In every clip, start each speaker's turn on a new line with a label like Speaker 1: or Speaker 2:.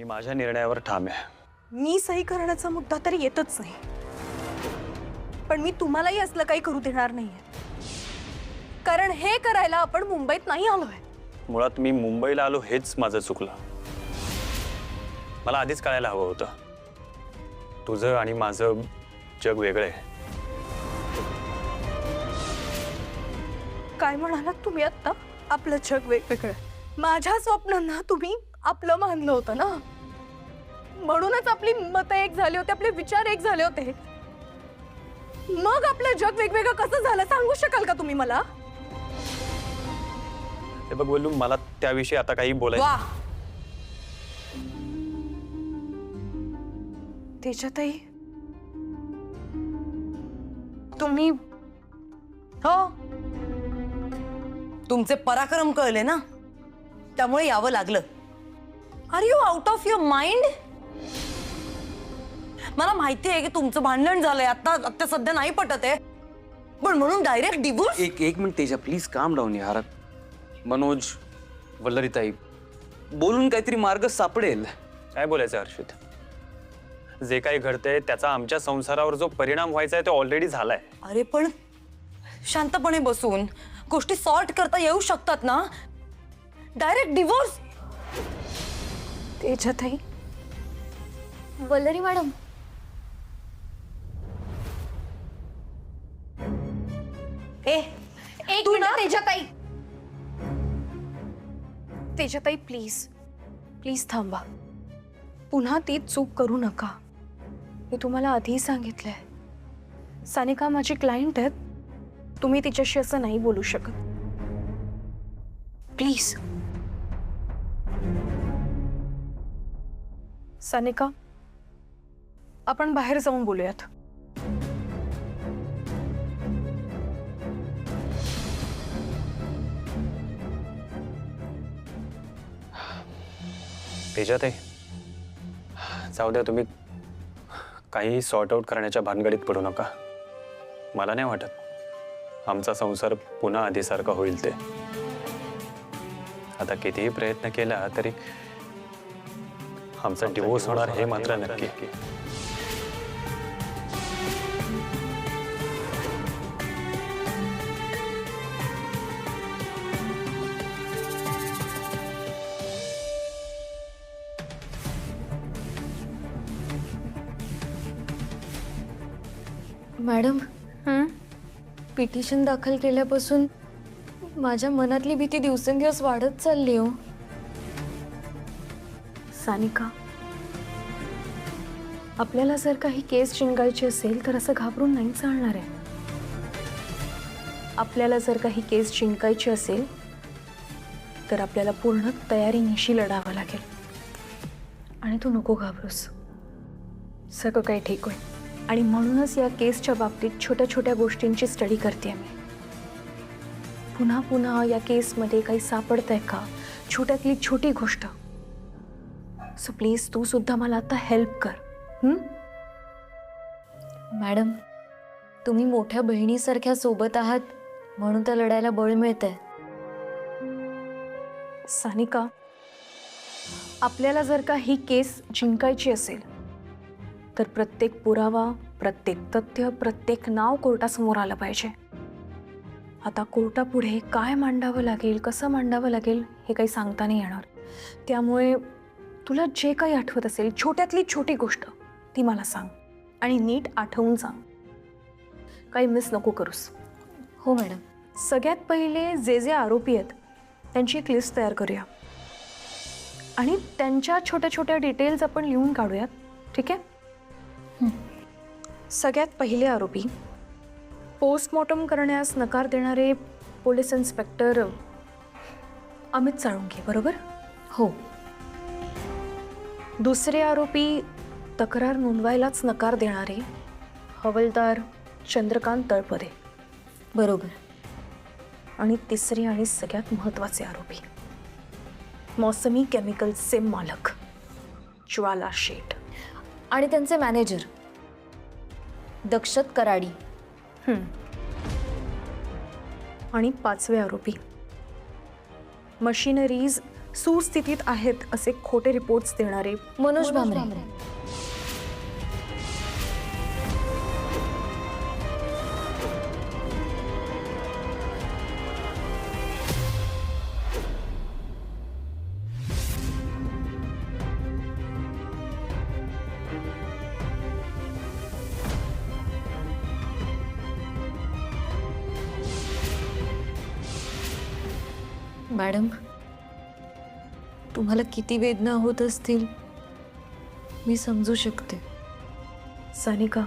Speaker 1: मी माझ्या निर्णयावर ठाम आहे.
Speaker 2: मी सही करण्याचा मुद्दा तरी येतच नाही, पण मी तुम्हालाही असलं काही करू देणार नाहीये. कारण हे करायला आपण मुंबईत नाही आलोय.
Speaker 1: मुळात मी मुंबईला आलो हेच माझं चुकलं. मला आधीच कळायला हवं होतं तुझं आणि माझं जग वेगळं आहे.
Speaker 2: काय म्हणालात तुम्ही आता? आपलं जग वेगवेगळं. माझ्या स्वप्नांना तुम्ही आपलं मानलं होतं ना, म्हणूनच आपली मतं एक झाली होती, आपले विचार एक झाले होते. मग आपलं जग वेगवेगळं कसं झालं सांगू शकाल का तुम्ही मला?
Speaker 1: हे बघ बोलू, मला त्याविषयी आता काही बोलायचं.
Speaker 2: वाह, तेजाताई तुम्ही
Speaker 3: हो, तुमचे पराक्रम कळले ना, त्यामुळे यावं लागलं. Are you out of your mind? मला माहिती आहे की तुमचं भांडण झालंय, आता सध्या नाही पटत आहे, पण म्हणून डायरेक्ट डिवोर्स?
Speaker 4: एक मिनिट तेजा, प्लीज काम डाऊन यार. मनोज, वल्लरीताई, बोलून काहीतरी मार्ग सापडेल.
Speaker 1: काय बोलायचं हर्षित? जे काही घडतंय त्याचा आमच्या संसारावर जो परिणाम व्हायचा आहे तो ऑलरेडी झालाय.
Speaker 3: अरे पण शांतपणे बसून गोष्टी सॉर्ट करता येऊ शकतात ना. Direct divorce?
Speaker 2: तेजाताई,
Speaker 5: वल्लरी मॅडम,
Speaker 2: एक
Speaker 3: तू
Speaker 2: मिनिट
Speaker 3: ना-
Speaker 2: तेजाताई. तेजाताई प्लीज प्लीज थांबा. पुन्हा ती चूक करू नका. मी तुम्हाला आधी सांगितलंय, सानिका माझी क्लायंट आहेत. तुम्ही तिच्याशी असं नाही बोलू शकत. प्लीज. सानिका, आपण बाहेर जाऊन बोलूयात.
Speaker 1: तेजात आहे, जाऊ द्या. तुम्ही काही सॉर्ट आउट करण्याच्या भानगडीत पडू नका. मला नाही वाटत आमचा संसार पुन्हा आधीसारखा होईल. ते आता कितीही प्रयत्न केला तरी आमचा डिवोर्स होणार हे मात्र नक्की.
Speaker 5: मॅडम, पिटिशन दाखल केल्यापासून माझ्या मनातली भीती दिवसेंदिवस वाढत चालली हो.
Speaker 2: सानिका, आपल्याला जर काही केस जिंकायची असेल तर असं घाबरून नाही चालणार आहे. आपल्याला जर काही केस जिंकायची असेल तर आपल्याला पूर्ण तयारीनिशी लढावं लागेल. आणि तू नको घाबरूस, सगळं काही ठीक होईल. आणि म्हणूनच या केसच्या बाबतीत छोट्या छोट्या गोष्टींची स्टडी करते मी. पुन्हा पुन्हा या केसमध्ये काही सापडतंय का, छोट्यातली छोटी गोष्ट. सो प्लीज तू सुद्धा मला आता हेल्प कर.
Speaker 5: मॅडम, तुम्ही मोठ्या बहिणीसारख्या सोबत आहात म्हणून तर लढायला बळ मिळतंय.
Speaker 2: सानिका, आपल्याला जर का ही केस जिंकायची असेल तर प्रत्येक पुरावा, प्रत्येक तथ्य, प्रत्येक नाव कोर्टासमोर आलं पाहिजे. आता कोर्टापुढे काय मांडावं लागेल, कसं मांडावं लागेल हे काही सांगता नाही येणार. त्यामुळे तुला जे काही आठवत असेल छोट्यातली छोटी गोष्ट ती मला सांग आणि नीट आठवून सांग. काही मिस नको करूस.
Speaker 5: हो मॅडम.
Speaker 2: सगळ्यात पहिले जे जे आरोपी आहेत त्यांची एक लिस्ट तयार करूया आणि त्यांच्या छोट्या छोट्या डिटेल्स आपण लिहून काढूयात. ठीक आहे? सगळ्यात पहिले आरोपी पोस्टमॉर्टम करण्यास नकार देणारे पोलीस इन्स्पेक्टर अमित साळुंखे, बरोबर?
Speaker 5: हो.
Speaker 2: दुसरे आरोपी तक्रार नोंदवायलाच नकार देणारे हवालदार चंद्रकांत तळपदे,
Speaker 5: बरोबर.
Speaker 2: आणि तिसरे आणि सगळ्यात महत्त्वाचे आरोपी मौसमी केमिकल्सचे मालक ज्वाला शेठ
Speaker 5: आणि त्यांचे मॅनेजर दक्षत कराडी.
Speaker 2: आणि पाचवे आरोपी मशिनरीज सुस्थितीत आहेत असे खोटे रिपोर्ट्स देणारे
Speaker 5: मनोज भांबरे. मॅडम, तुम्हाला किती वेदना होत असतील मी समजू शकते.
Speaker 2: सानिका,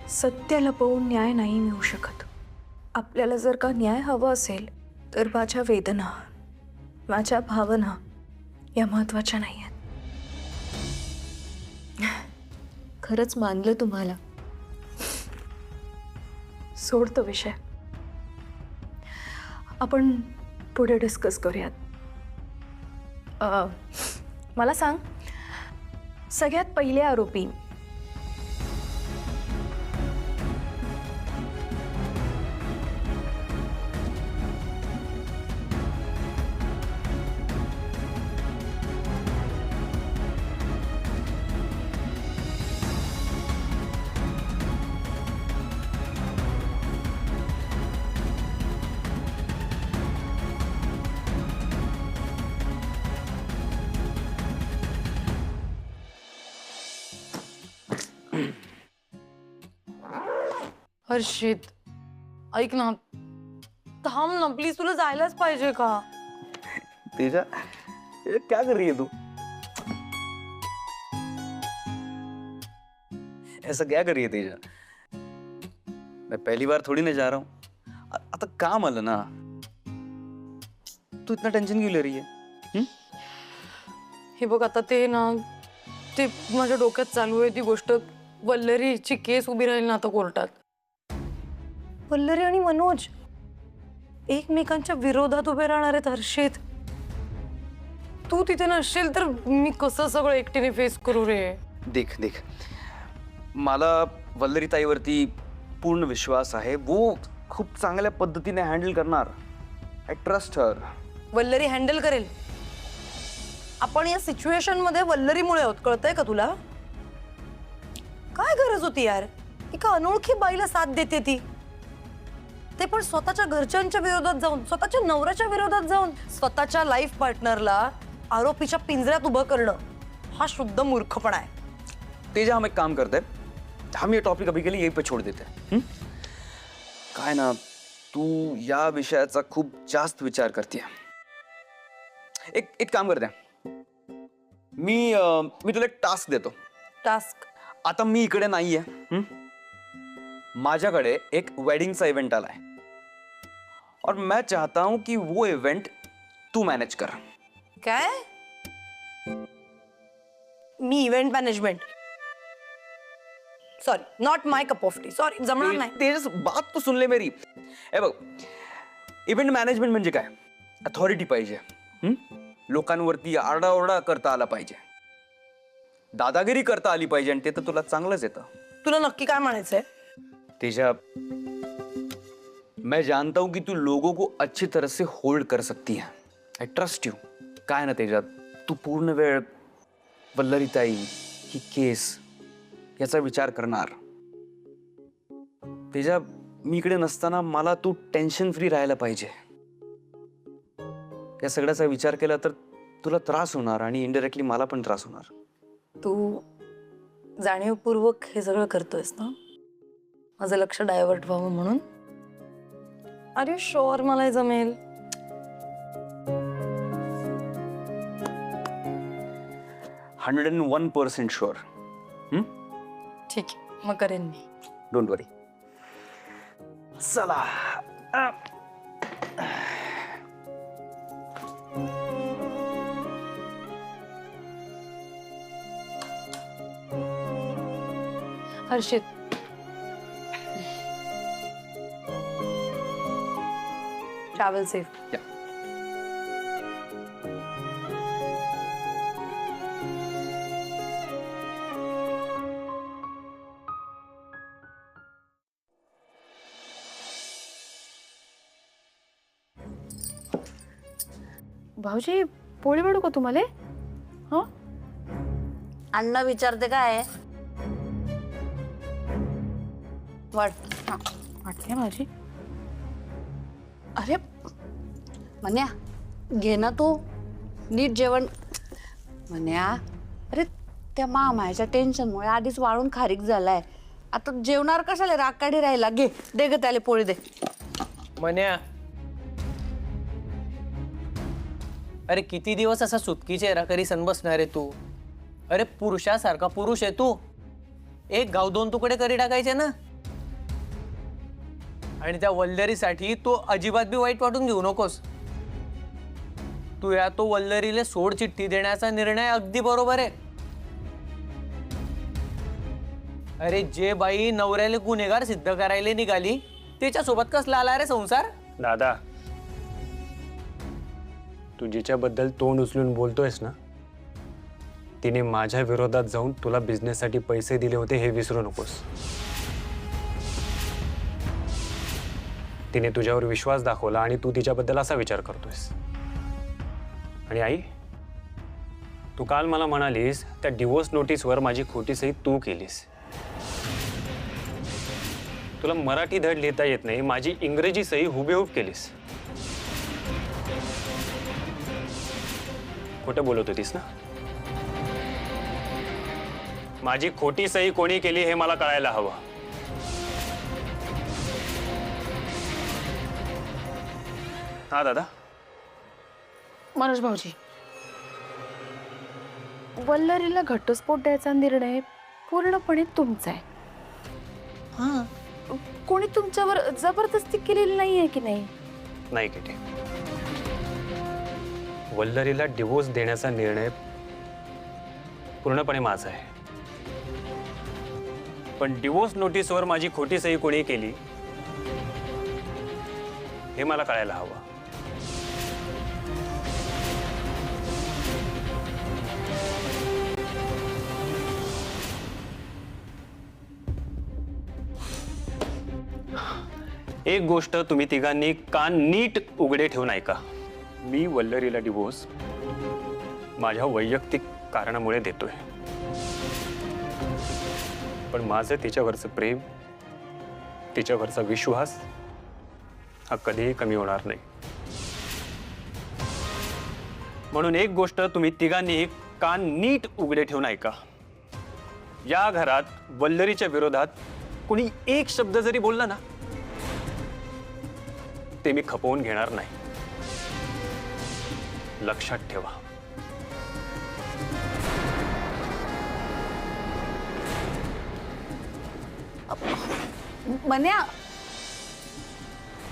Speaker 2: सत्य लपवून न्याय नाही मिळू शकत. आपल्याला जर का न्याय हवा असेल तर माझ्या वेदना, माझ्या भावना या महत्वाच्या नाही आहेत.
Speaker 5: खरंच मानलं तुम्हाला.
Speaker 2: सोड तो विषय. आपण पुढे डिस्कस करूयात. मला सांग, सगळ्यात पहिले आरोपी
Speaker 3: हर्षित, ऐक ना, थांब ना प्लीज, तुला जायलाच पाहिजे का?
Speaker 4: तेजा, ये क्या कर रही है तू? ऐसा क्या कर रही है तेजा? मैं पहली बार थोड़ी ना जा रहा हूँ. आता काम आलं ना. तू इतना टेंशन क्यों ले रही है?
Speaker 3: हे बघ, आता ते ना, ते माझ्या डोक्यात चालू आहे ती गोष्ट. वल्लरीची केस उभी राहील ना आता कोर्टात. वल्लरी आणि मनोज एकमेकांच्या विरोधात उभे राहणार आहेत. हर्षित, तू तिथे नसशील तर मी कसं सगळं एकटीने फेस करू रे?
Speaker 4: देख देख, मला वल्लरी ताईवरती पूर्ण विश्वास आहे. वो खूप चांगल्या पद्धतीने हँडल करणार. I trust her.
Speaker 3: Vallari handle करेल. आपण या सिच्युएशन मध्ये वल्लरीमुळे आहोत, कळतंय का तुला? काय गरज होती यार, एका अनोळखी बाईला साथ देते ती, ते पण स्वतःच्या घरच्यांच्या विरोधात जाऊन, स्वतःच्या नवऱ्याच्या विरोधात जाऊन. स्वतःच्या लाईफ पार्टनरला आरोपीच्या पिंजऱ्यात उभं करणं हा शुद्ध मूर्खपणा आहे.
Speaker 4: तेजा, हम एक काम करते हैं, हम ये टॉपिक अभी के लिए यहीं पे छोड़ देते हैं. काय ना, तू या विषयाचा खूप जास्त विचार करते. एक काम करते हैं, मी तुला एक टास्क देतो.
Speaker 3: टास्क?
Speaker 4: आता मी इकडे नाहीये. माझ्याकडे एक वेडिंगचा इव्हेंट आलाय और मैं चाहता हूं कि वो इवेंट तू मैनेज कर.
Speaker 3: काय? मी event management? Sorry, not my cup of tea. Sorry, जमणार नाही.
Speaker 4: तेजस, बात तो सुन ले मेरी. हे बघ, इव्हेंट मॅनेजमेंट म्हणजे काय? अथॉरिटी पाहिजे. लोकांवरती आरडाओरडा करता आला पाहिजे, दादागिरी करता आली पाहिजे, आणि ते तर तुला चांगलंच येतं.
Speaker 3: तुला नक्की काय म्हणायचंय?
Speaker 4: तेजा, मैं जानता हूं कि तू लोगों को अच्छी तरह से होल्ड कर सकती है. I trust you. काय ना तेजा, तू पूर्ण वेळ वल्लरीताई, ही केस याचा विचार करणार. तेजा, मी इकडे नसताना मला तू टेन्शन फ्री राहायला पाहिजे. या सगळ्याचा विचार केला तर तुला त्रास होणार आणि इनडायरेक्टली मला पण त्रास होणार.
Speaker 3: तू जाणीवपूर्वक हे सगळं करतोयस ना, माझं लक्ष डायव्हर्ट व्हावं म्हणून? आर यू शुअर मला हे जमेल?
Speaker 4: 101% शुअर.
Speaker 3: ठीक आहे, मग करेन मी.
Speaker 4: डोंट वरी. चला.
Speaker 3: हर्षित, ट्रॅव्हल सेफ.
Speaker 4: या.
Speaker 2: भाऊजी पोळी वाढू का तुम्हाला? हो
Speaker 3: अण्णा विचारते काय वाट
Speaker 2: वाटते भाऊजी.
Speaker 3: अरे मन्या घे ना तू नीट जेवण. मन्या अरे त्या मामाच्या टेन्शनमुळे आधीच वाळून खारीक झालाय. आता जेवणार कशाला राखाडी राहिला. घे दे ग त्याला पोळी दे.
Speaker 6: मन्या, अरे किती दिवस असा सुटकी चेहरा करी सन बसणार आहे तू? अरे पुरुषासारखा पुरुष आहे तू. एक गाव दोन तुकडे करी टाकायचे ना. आणि त्या वल्लरीसाठी तू अजिबात बी वाईट वाटून घेऊ नकोस. तू या तो वल्लरीला सोड चिठ्ठी देण्याचा निर्णय अगदी बरोबर आहे. अरे जे बाई नवऱ्याला गुन्हेगार सिद्ध करायला निघाली त्याच्यासोबत कसला आला रे संसार?
Speaker 1: दादा, तू जिच्याबद्दल तोंड उचलून बोलतोयस ना, तिने माझ्या विरोधात जाऊन तुला बिझनेससाठी पैसे दिले होते हे विसरू नकोस. तिने तुझ्यावर विश्वास दाखवला आणि तू तिच्याबद्दल असा विचार करतोयस. आणि आई, तू काल मला म्हणालीस त्या डिवोर्स नोटीसवर माझी खोटी सही तू केलीस. तुला मराठी धड लिहिता येत नाही, माझी इंग्रजी सही हुबेहूब केलीस. खोटं बोलत होतीस ना? माझी खोटी सही कोणी केली हे मला कळायला हवं. हा दादा.
Speaker 2: मनोज भाऊजी, वल्लरीला घटस्फोट द्यायचा निर्णय पूर्णपणे तुमचा आहे.
Speaker 3: हा
Speaker 2: कोणी तुमच्यावर जबरदस्ती केलेली नाहीये की नाही?
Speaker 1: नाही किती. वल्लरीला डिवोर्स देण्याचा निर्णय पूर्णपणे माझा आहे. पण डिवोर्स नोटीसवर माझी खोटी सही कोणी केली हे मला कळायला हवं. एक गोष्ट तुम्ही तिघांनी कान नीट उघडे ठेवून ऐका. मी वल्लरीला डिवोर्स माझ्या वैयक्तिक कारणामुळे देतोय. पण माझं तिच्यावरचं प्रेम, तिच्यावरचा विश्वास हा कधीही कमी होणार नाही. म्हणून एक गोष्ट तुम्ही तिघांनी कान नीट उघडे ठेवून ऐका. या घरात वल्लरीच्या विरोधात कोणी एक शब्द जरी बोलला ना, ते मी खपवून घेणार नाही. लक्षात ठेवा.
Speaker 3: मन्या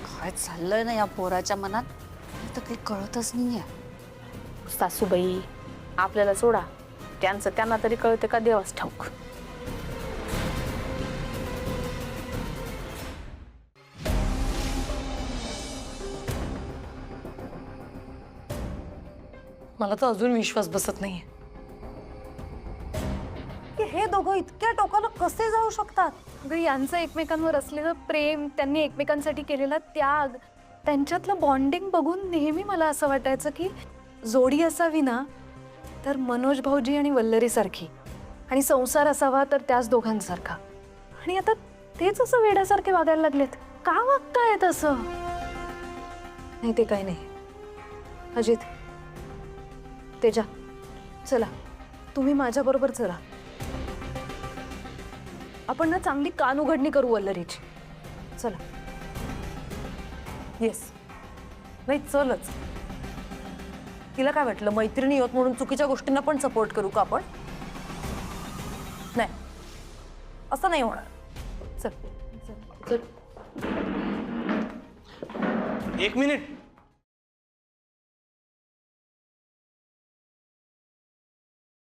Speaker 3: काय चाललंय ना या पोराच्या मनात तर काही कळतच नाहीये.
Speaker 2: सासूबाई, आपल्याला सोडा, त्यांचं त्यांना तरी कळते का देवास ठाऊक.
Speaker 3: मला तर अजून विश्वास बसत नाहीये की हे दोघं इतक्या टोकाला कसे जाऊ शकतात.
Speaker 2: अगं, यांचं एकमेकांवर असलेलं प्रेम, त्यांनी एकमेकांसाठी केलेला त्याग, त्यांच्यातलं बॉन्डिंग बघून नेहमी मला असं वाटायचं की जोडी असावी ना तर मनोज भाऊजी आणि वल्लरी सारखी, आणि संसार असावा तर त्याच दोघांसारखा. आणि आता तेच असं वेड्यासारखे वागायला लागलेत. का वागतायत असं? नाही ते काही नाही. अजित, तेजा, चला तुम्ही माझ्याबरोबर चला. आपण ना चांगली कान उघडणी करू वल्लरीची. चला.
Speaker 3: येस, नाही चलच. तिला काय वाटलं मैत्रिणी होत म्हणून चुकीच्या गोष्टींना पण सपोर्ट करू का आपण? नाही, असं नाही होणार.
Speaker 2: चल चल.
Speaker 1: एक मिनिट.